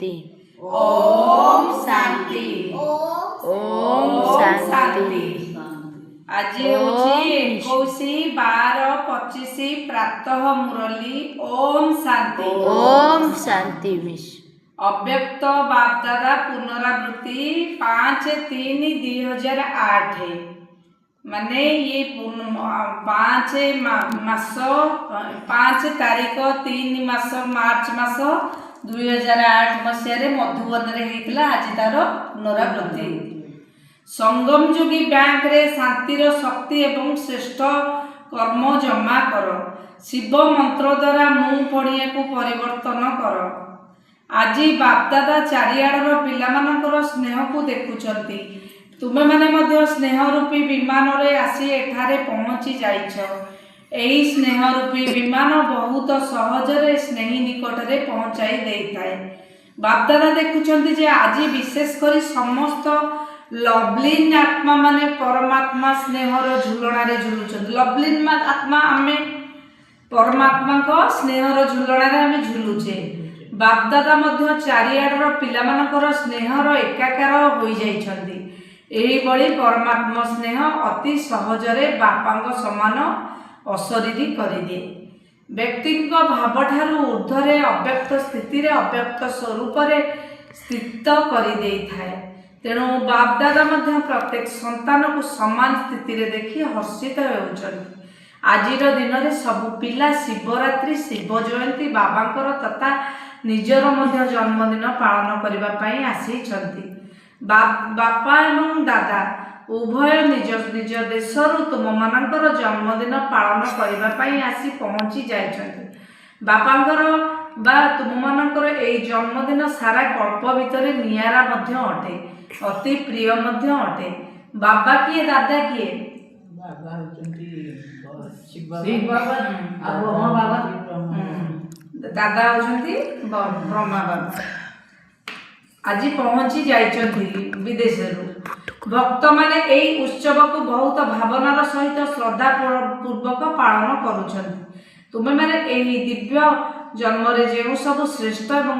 शांति। ओम शांति। ओम शांति। आज हूँ 21/12/25 प्रातः मुरली। ओम शांति। ओम शांति मिस। अव्यक्त बापदादा पुनरावृत्ति 5/3/2008 माने ये 5 तारीख 3 मास मार्च मास 2008 मसीह मधुबन होता। आज तार पुनरावृत्ति संगम जोगी बैंक रे शांतिर शक्ति एवं श्रेष्ठ कर्म जमा कर। शिव मंत्र द्वारा मुँह पड़िया को परिवर्तन कर। आज बापदादा चारिआडर पिलामानकर स्नेह को देखुचंती। तुमे माने मध्य स्नेह रूपी विमान रे आसी एठारे पहुँची जाइछ। एही स्नेह रूपी विमान बहुत सहजरे स्नेही निकट रे पहुँचाई देइथाय। बापदादा देखुचंती जे आज विशेष करी समस्त लवलीन आत्मा माने परमात्मा स्नेहर झुलणार झुलुचंती। लवलीन आत्मा आमे परमात्मा को स्नेहर झुलणार आमे झुलुचे। बापदादा मध्य चारिआडर पिलामानकर स्नेहर एकाकार होई जाइछंती। एही बड़ी परमात्मा स्नेह अति सहजरे बापांग समान अशरीरी करिदिए। व्यक्ति भाव ठारू ऊर्ध्वरे अव्यक्त स्थिति रे अव्यक्त स्वरूप रे स्थित करि देइथाय। तेणु बापदादा मध्य प्रत्येक संतान को समान स्थिति रे देखि हर्षित होउछंती। आजिर दिन रे सबु पिला शिवरात्रि शिव जयंती बाबांकर तथा निजर मध्य जन्मदिन पालन करबा पई आसीछंती। बापा एवं दादा उभय निज निज देशरु तुम मानकर जन्मदिन पालन करबा पई आसी पहुँची जाइछंती। बापांकर बा तुम मानकर एई जन्मदिन सारा कल्प भितर नियारा मध्य अटे, अति प्रिय मध्य अटे। बाबा किए दादा किए? बाबा होचंती शिव बाबा आ ब्रह्मा बाबा। दादा होचंती ब्रह्मा बाबा। आज पहुँची जाइछंती विदेश रु। भक्त माने एई उत्सव को बहुत भावनार सहित श्रद्धा पूर्वक पालन करुछंती। तुमे माने एही दिव्य जन्म रे जेउ सब श्रेष्ठ एवं